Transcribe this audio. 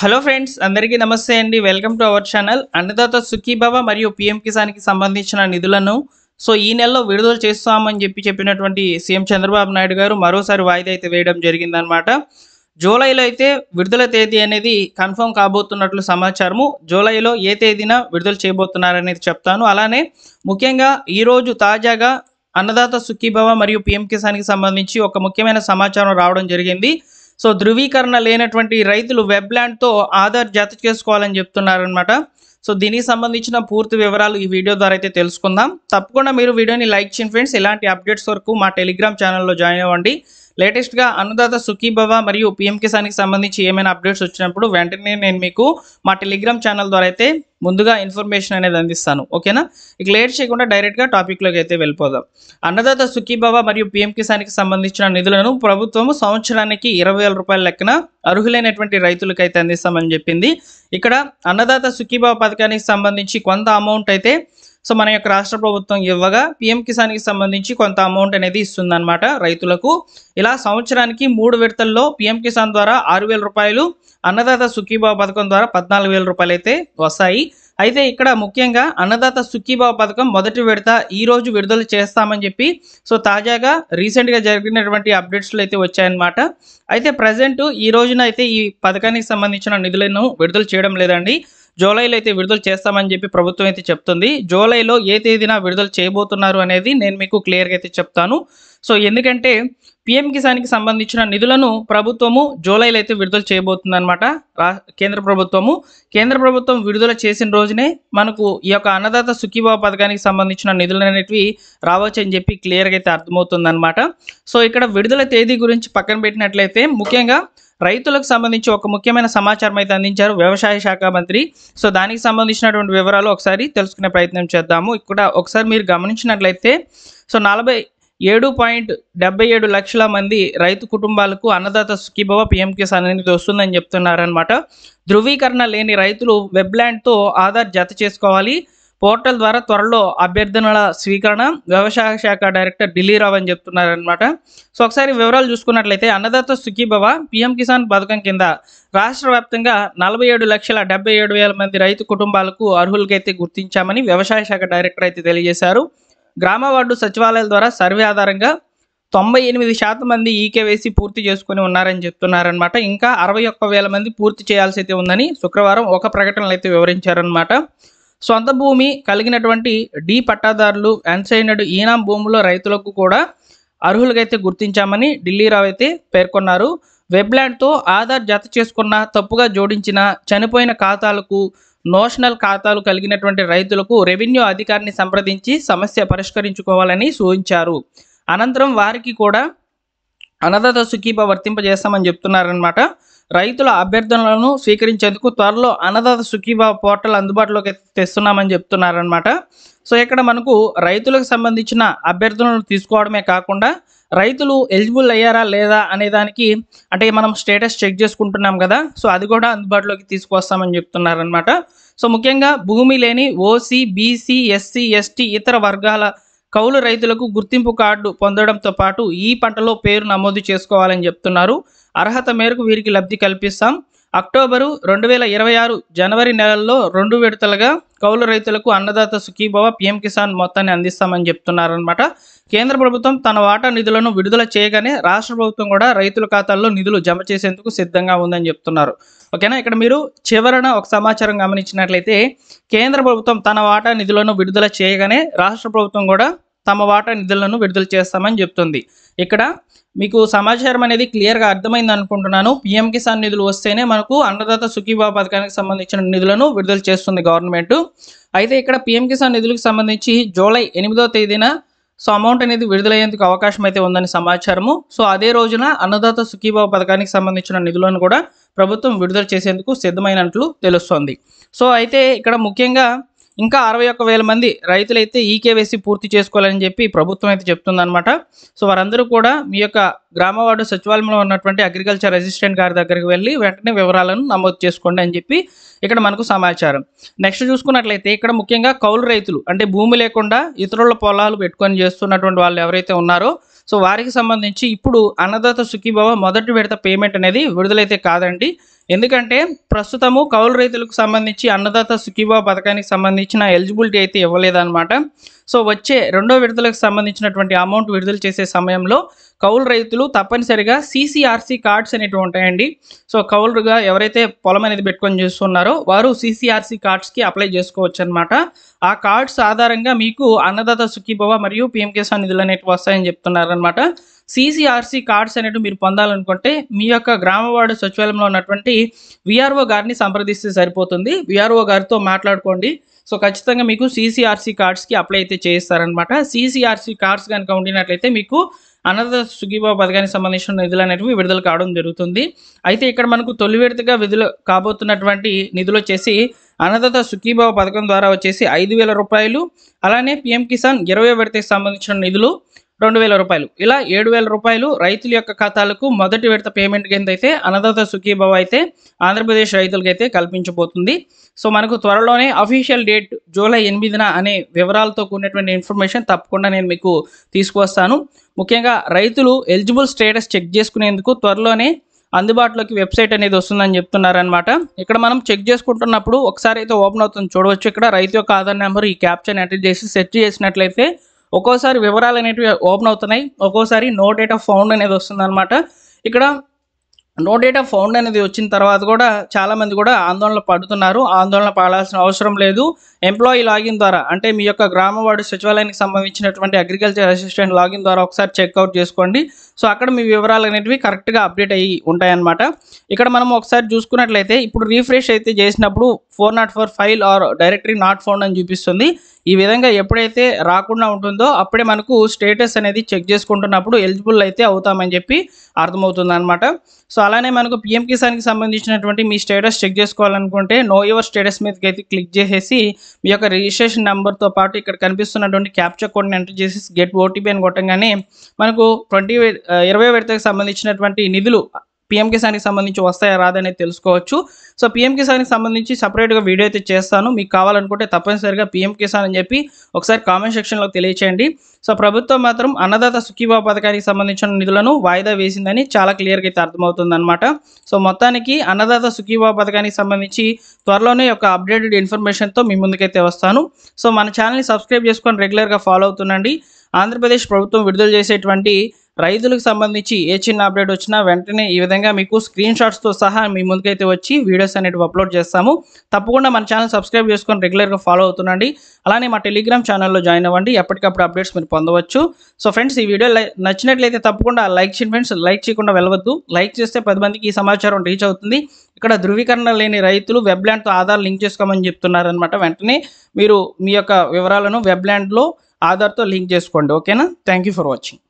Hello friends, అందరికీ నమస్తే అండి. Welcome to our channel. Annadata Sukhibhava మరియు పీఎం కిసాన్కి సంబంధించిన నిధులను ఈ నెలలో విడుదల చేస్తామని చెప్పినటువంటి సీఎం చంద్రబాబు నాయుడు గారు మరోసారి వాయిదా అయితే వేయడం జరిగిందనమాట. జూలైలో అయితే విడుదల తేదీ అనేది కన్ఫర్మ్ కాబోతున్నట్లు సమాచారము. జూలైలో ఏ తేదీన విడుదల చేయబోతున్నారనేది చెప్తాను. అలానే ముఖ్యంగా ఈరోజు తాజాగా అన్నదాత సుఖీభవ మరియు పీఎం కిసాన్కి సంబంధించి ఒక ముఖ్యమైన సమాచారం రావడం జరిగింది. ధృవీకరణ లేనటువంటి రైతులు వెబ్‌ల్యాండ్‌తో ఆధార్ జత చేసుకోవాలని చెప్తున్నారనమాట. దీనికి సంబంధించిన పూర్తి వివరాలు ఈ వీడియో ద్వారా అయితే తెలుసుకుందాం. తప్పకుండా మీరు వీడియోని లైక్ చేయండి ఫ్రెండ్స్. ఇలాంటి అప్డేట్స్ వరకు మా టెలిగ్రామ్ ఛానల్లో జాయిన్ అవ్వండి. లేటెస్ట్‌గా అన్నదాత సుఖీభవ మరియు పీఎం కిసాన్‌కి సంబంధించి ఏమైనా అప్డేట్స్ వచ్చినప్పుడు వెంటనే నేను మీకు మా టెలిగ్రామ్ ఛానల్ ద్వారా అయితే ముందుగా ఇన్ఫర్మేషన్ అనేది అందిస్తాను. ఓకేనా? ఇక లేట్ చేయకుండా డైరెక్ట్‌గా టాపిక్‌లోకి అయితే వెళ్ళిపోదాం. అన్నదాత సుఖీభవ మరియు పీఎం కిసాన్‌కి సంబంధించిన నిధులను ప్రభుత్వం సంవత్సరానికి 20,000 రూపాయల లెక్కన అర్హులైనటువంటి రైతులకైతే అందిస్తామని చెప్పింది. ఇక్కడ అన్నదాత సుఖీభవ పథకానికి సంబంధించి కొంత అమౌంట్ అయితే మన యొక్క రాష్ట్ర ప్రభుత్వం ఇవ్వగా పీఎం కిసాన్‌కి సంబంధించి కొంత అమౌంట్ అనేది ఇస్తుందన్నమాట రైతులకు. ఇలా సంవత్సరానికి 3 విడతల్లో పీఎం కిసాన్ ద్వారా 6,000 రూపాయలు, అన్నదాత సుఖీభవ పథకం ద్వారా 14,000 రూపాయలు అయితే వస్తాయి. అయితే ఇక్కడ ముఖ్యంగా అన్నదాత సుఖీభవ పథకం మొదటి విడత ఈ రోజు విడుదల చేస్తామని చెప్పి తాజాగా రీసెంట్గా జరిగినటువంటి అప్డేట్స్లో అయితే వచ్చాయన్నమాట. అయితే ప్రజెంట్ ఈ రోజున అయితే ఈ పథకానికి సంబంధించిన నిధులను విడుదల చేయడం లేదండి. జూలైలో అయితే విడుదల చేస్తామని చెప్పి ప్రభుత్వం అయితే చెప్తుంది. జూలైలో ఏ తేదీన విడుదల చేయబోతున్నారు అనేది నేను మీకు క్లియర్గా అయితే చెప్తాను. ఎందుకంటే పీఎం కిసాన్కి సంబంధించిన నిధులను ప్రభుత్వము జూలైలో అయితే విడుదల చేయబోతుందన్నమాట. కేంద్ర ప్రభుత్వం విడుదల చేసిన రోజునే మనకు ఈ యొక్క అన్నదాత సుఖీభవ పథకానికి సంబంధించిన నిధులు అనేటివి రావచ్చు అని చెప్పి క్లియర్గా అయితే అర్థమవుతుందన్నమాట. ఇక్కడ విడుదల తేదీ గురించి పక్కన పెట్టినట్లయితే ముఖ్యంగా రైతులకు సంబంధించి ఒక ముఖ్యమైన సమాచారం అయితే అందించారు వ్యవసాయ శాఖ మంత్రి. దానికి సంబంధించినటువంటి వివరాలు ఒకసారి తెలుసుకునే ప్రయత్నం చేద్దాము. ఇక్కడ ఒకసారి మీరు గమనించినట్లయితే 47.77 లక్షల మంది రైతు కుటుంబాలకు అన్నదాత సుఖీభవ పీఎం కిసాన్ అనేది వస్తుందని చెప్తున్నారనమాట. ధృవీకరణ లేని రైతులు వెబ్‌ల్యాండ్‌తో ఆధార్ జత చేసుకోవాలి. పోర్టల్ ద్వారా త్వరలో అభ్యర్థనల స్వీకరణ. వ్యవసాయ శాఖ డైరెక్టర్ ఢిల్లీరావు అని చెప్తున్నారనమాట. ఒకసారి వివరాలు చూసుకున్నట్లయితే అన్నదాత సుఖీభవ పీఎం కిసాన్ పథకం కింద రాష్ట్ర వ్యాప్తంగా 47,77,000 మంది రైతు కుటుంబాలకు అర్హులకైతే గుర్తించామని వ్యవసాయ శాఖ డైరెక్టర్ అయితే తెలియజేశారు. గ్రామ వార్డు సచివాలయాల ద్వారా సర్వే ఆధారంగా 98% మంది ఈకేవైసీ పూర్తి చేసుకుని ఉన్నారని చెప్తున్నారనమాట. ఇంకా 61,000 మంది పూర్తి చేయాల్సి అయితే ఉందని శుక్రవారం ఒక ప్రకటనలో అయితే వివరించారనమాట. సొంత భూమి కలిగినటువంటి డి పట్టాదారులు, అన్సైన్డ్ ఈనాం భూముల రైతులకు కూడా అర్హులకైతే గుర్తించామని ఢిల్లీరావు అయితే పేర్కొన్నారు. వెబ్‌ల్యాండ్‌తో ఆధార్ జత చేసుకున్న, తప్పుగా జోడించిన, చనిపోయిన ఖాతాలకు, నోషనల్ ఖాతాలు కలిగినటువంటి రైతులకు రెవెన్యూ అధికారిని సంప్రదించి సమస్య పరిష్కరించుకోవాలని సూచించారు. అనంతరం వారికి కూడా అన్నదాత సుఖీభవ వర్తింపజేస్తామని చెప్తున్నారనమాట. రైతుల అభ్యర్థనలను స్వీకరించేందుకు త్వరలో అన్నదాత సుఖీభవ పోర్టల్ అందుబాటులోకి తెస్తున్నామని చెప్తున్నారనమాట. ఇక్కడ మనకు రైతులకు సంబంధించిన అభ్యర్థనలు తీసుకోవడమే కాకుండా రైతులు ఎలిజిబుల్ అయ్యారా లేదా అనే దానికి అంటే మనం స్టేటస్ చెక్ చేసుకుంటున్నాం కదా, అది కూడా అందుబాటులోకి తీసుకొస్తామని చెప్తున్నారనమాట. ముఖ్యంగా భూమి లేని ఓసీ, బీసీ, ఎస్సీ, ఎస్టీ ఇతర వర్గాల కౌలు రైతులకు గుర్తింపు కార్డు పొందడంతో పాటు ఈ పంటలో పేరు నమోదు చేసుకోవాలని చెప్తున్నారు. అర్హత మేరకు వీరికి లబ్ధి కల్పిస్తాం. అక్టోబరు 2026 జనవరి నెలల్లో 2 విడతలుగా కౌలు రైతులకు అన్నదాత సుఖీభవ పీఎం కిసాన్ మొత్తాన్ని అందిస్తామని చెప్తున్నారనమాట. కేంద్ర ప్రభుత్వం తన వాటా నిధులను విడుదల చేయగానే రాష్ట్ర ప్రభుత్వం కూడా రైతుల ఖాతాల్లో నిధులు జమ చేసేందుకు సిద్ధంగా ఉందని చెప్తున్నారు. ఓకేనా? ఇక్కడ మీరు చివరన ఒక సమాచారం గమనించినట్లయితే కేంద్ర ప్రభుత్వం తన వాటా నిధులను విడుదల చేయగానే రాష్ట్ర ప్రభుత్వం కూడా తమ వాటా నిధులను విడుదల చేస్తామని చెప్తుంది. ఇక్కడ మీకు సమాచారం అనేది క్లియర్గా అర్థమైంది అనుకుంటున్నాను. పీఎం కిసాన్ నిధులు వస్తేనే మనకు అన్నదాత సుఖీభవ పథకానికి సంబంధించిన నిధులను విడుదల చేస్తుంది గవర్నమెంట్. అయితే ఇక్కడ పీఎం కిసాన్ నిధులకు సంబంధించి జూలై 8వ తేదీన అమౌంట్ అనేది విడుదలయ్యేందుకు అవకాశం అయితే ఉందని సమాచారము. అదే రోజున అన్నదాత సుఖీభవ పథకానికి సంబంధించిన నిధులను కూడా ప్రభుత్వం విడుదల చేసేందుకు సిద్ధమైనట్లు తెలుస్తోంది. అయితే ఇక్కడ ముఖ్యంగా ఇంకా 61,000 మంది రైతులైతే ఈకేవైసీ పూర్తి చేసుకోవాలని చెప్పి ప్రభుత్వం అయితే చెప్తుందన్నమాట. వారందరూ కూడా మీ యొక్క గ్రామ వార్డు సచివాలయంలో ఉన్నటువంటి అగ్రికల్చర్ అసిస్టెంట్ గారి దగ్గరికి వెళ్ళి వెంటనే వివరాలను నమోదు చేసుకోండి అని చెప్పి ఇక్కడ మనకు సమాచారం. నెక్స్ట్ చూసుకున్నట్లయితే ఇక్కడ ముఖ్యంగా కౌలు రైతులు అంటే భూమి లేకుండా ఇతరుల పొలాలు పెట్టుకొని చేస్తున్నటువంటి వాళ్ళు ఎవరైతే ఉన్నారో వారికి సంబంధించి ఇప్పుడు అన్నదాత సుఖీభవ మొదటి విడత పేమెంట్ అనేది విడుదలైతే కాదండి. ఎందుకంటే ప్రస్తుతము కౌలు రైతులకు సంబంధించి అన్నదాత సుఖీభావ పథకానికి సంబంధించిన ఎలిజిబిలిటీ అయితే ఇవ్వలేదన్నమాట. సో వచ్చే రెండో విడతలకు సంబంధించినటువంటి అమౌంట్ విడుదల చేసే సమయంలో కౌలు రైతులు తప్పనిసరిగా CCRC కార్డ్స్ అనేటివి ఉంటాయండి. సో కౌలుగా ఎవరైతే పొలం అనేది పెట్టుకొని చేస్తున్నారో వారు CCRC కార్డ్స్కి అప్లై చేసుకోవచ్చు అనమాట. ఆ కార్డ్స్ ఆధారంగా మీకు అన్నదాత సుఖీభవ మరియు PM కిసాన్ నిధులు అనేటివి వస్తాయని చెప్తున్నారనమాట. CCRC కార్డ్స్ అనేటివి మీరు పొందాలనుకుంటే మీ యొక్క గ్రామ వార్డు సచివాలయంలో ఉన్నటువంటి VRO గారిని సంప్రదిస్తే సరిపోతుంది. VRO గారితో మాట్లాడుకోండి. సో ఖచ్చితంగా మీకు CCRC కార్డ్స్కి అప్లై అయితే చేయిస్తారనమాట. CCRC కార్డ్స్ కనుక ఉండినట్లయితే మీకు అన్నదాత సుఖీభావ పథకానికి సంబంధించిన నిధులు అనేవి విడుదల కావడం జరుగుతుంది. అయితే ఇక్కడ మనకు తొలి విడతగా విడుదల కాబోతున్నటువంటి నిధులు వచ్చేసి అన్నదాత సుఖీభావ పథకం ద్వారా వచ్చేసి 5,000 రూపాయలు, అలానే PM కిసాన్ 20వ విడతకి సంబంధించిన నిధులు 2,000 రూపాయలు, ఇలా 7,000 రూపాయలు రైతుల యొక్క ఖాతాలకు మొదటి విడత పేమెంట్ కింద అయితే అన్నదాత సుఖీభావ అయితే ఆంధ్రప్రదేశ్ రైతులకైతే కల్పించబోతుంది. సో మనకు త్వరలోనే అఫీషియల్ డేట్ జూలై 8న అనే వివరాలతో కూడినటువంటి ఇన్ఫర్మేషన్ తప్పకుండా నేను మీకు తీసుకువస్తాను. ముఖ్యంగా రైతులు ఎలిజిబుల్ స్టేటస్ చెక్ చేసుకునేందుకు త్వరలోనే అందుబాటులోకి వెబ్సైట్ అనేది వస్తుందని చెప్తున్నారనమాట. ఇక్కడ మనం చెక్ చేసుకుంటున్నప్పుడు ఒకసారి అయితే ఓపెన్ అవుతుంది చూడవచ్చు. ఇక్కడ రైతు యొక్క ఆధార్ నెంబర్ ఈ క్యాప్చర్ ఎంటర్ చేసి సెర్చ్ చేసినట్లయితే ఒక్కోసారి వివరాలు అనేటివి ఓపెన్ అవుతున్నాయి, ఒక్కోసారి నో డేటా ఫౌండ్ అనేది వస్తుందన్నమాట. ఇక్కడ నో డేటా ఫౌండ్ అనేది వచ్చిన తర్వాత కూడా చాలామంది కూడా ఆందోళన పడుతున్నారు. ఆందోళన పడాల్సిన అవసరం లేదు. ఎంప్లాయీ లాగిన్ ద్వారా, అంటే మీ యొక్క గ్రామ వార్డు సచివాలయానికి సంబంధించినటువంటి అగ్రికల్చర్ అసిస్టెంట్ లాగిన్ ద్వారా ఒకసారి చెక్అవుట్ చేసుకోండి. సో అక్కడ మీ వివరాలు అనేటివి కరెక్ట్గా అప్డేట్ అయ్యి ఉంటాయన్నమాట. ఇక్కడ మనం ఒకసారి చూసుకున్నట్లయితే ఇప్పుడు రీఫ్రెష్ అయితే చేసినప్పుడు 404 file or directory not found అని చూపిస్తుంది. ఈ విధంగా ఎప్పుడైతే రాకుండా ఉంటుందో అప్పుడే మనకు స్టేటస్ అనేది చెక్ చేసుకుంటున్నప్పుడు ఎలిజిబుల్ అయితే అవుతామని చెప్పి అర్థమవుతుంది అనమాట. సో అలానే మనకు PM కిసాన్కి సంబంధించినటువంటి మీ స్టేటస్ చెక్ చేసుకోవాలనుకుంటే నో యువర్ స్టేటస్ మీదకి అయితే క్లిక్ చేసేసి మీ యొక్క రిజిస్ట్రేషన్ నెంబర్తో పాటు ఇక్కడ కనిపిస్తున్నటువంటి క్యాప్చర్ కోడ్ని ఎంటర్ చేసి గెట్ OTP అని కొట్టంగానే మనకు 20వ విడతకు సంబంధించినటువంటి నిధులు PM కిసాన్కి సంబంధించి వస్తాయా రాదనేది తెలుసుకోవచ్చు. సో PM కిసాన్కి సంబంధించి సపరేట్గా వీడియో అయితే చేస్తాను. మీకు కావాలనుకుంటే తప్పనిసరిగా PM కిసాన్ అని చెప్పి ఒకసారి కామెంట్ సెక్షన్లో తెలియచేయండి. సో ప్రభుత్వం మాత్రం అన్నదాత సుఖీభావ పథకానికి సంబంధించిన నిధులను వాయిదా వేసిందని చాలా క్లియర్గా అయితే అర్థమవుతుంది అనమాట. సో మొత్తానికి అన్నదాత సుఖీభావ పథకానికి సంబంధించి త్వరలోనే ఒక అప్డేటెడ్ ఇన్ఫర్మేషన్తో మీ ముందుకైతే వస్తాను. సో మన ఛానల్ని సబ్స్క్రైబ్ చేసుకొని రెగ్యులర్గా ఫాలో అవుతుండండి. ఆంధ్రప్రదేశ్ ప్రభుత్వం విడుదల చేసేటువంటి రైతులకు సంబంధించి ఏ చిన్న అప్డేట్ వచ్చినా వెంటనే ఈ విధంగా మీకు స్క్రీన్ షాట్స్తో సహా మీ ముందుకైతే వచ్చి వీడియోస్ అనేవి అప్లోడ్ చేస్తాము. తప్పకుండా మన ఛానల్ సబ్స్క్రైబ్ చేసుకొని రెగ్యులర్గా ఫాలో అవుతుండండి. అలానే మా టెలిగ్రామ్ ఛానల్లో జాయిన్ అవ్వండి. ఎప్పటికప్పుడు అప్డేట్స్ మీరు పొందవచ్చు. సో ఫ్రెండ్స్, ఈ వీడియో నచ్చినట్లయితే తప్పకుండా లైక్ చేయండి ఫ్రెండ్స్. లైక్ చేయకుండా వెళ్ళవద్దు. లైక్ చేస్తే 10 మందికి ఈ సమాచారం రీచ్ అవుతుంది. ఇక్కడ ధృవీకరణ లేని రైతులు వెబ్లాండ్తో ఆధార్ లింక్ చేసుకోమని చెప్తున్నారనమాట. వెంటనే మీరు మీ యొక్క వివరాలను వెబ్లాండ్లో ఆధార్తో లింక్ చేసుకోండి. ఓకేనా? Thank you for watching.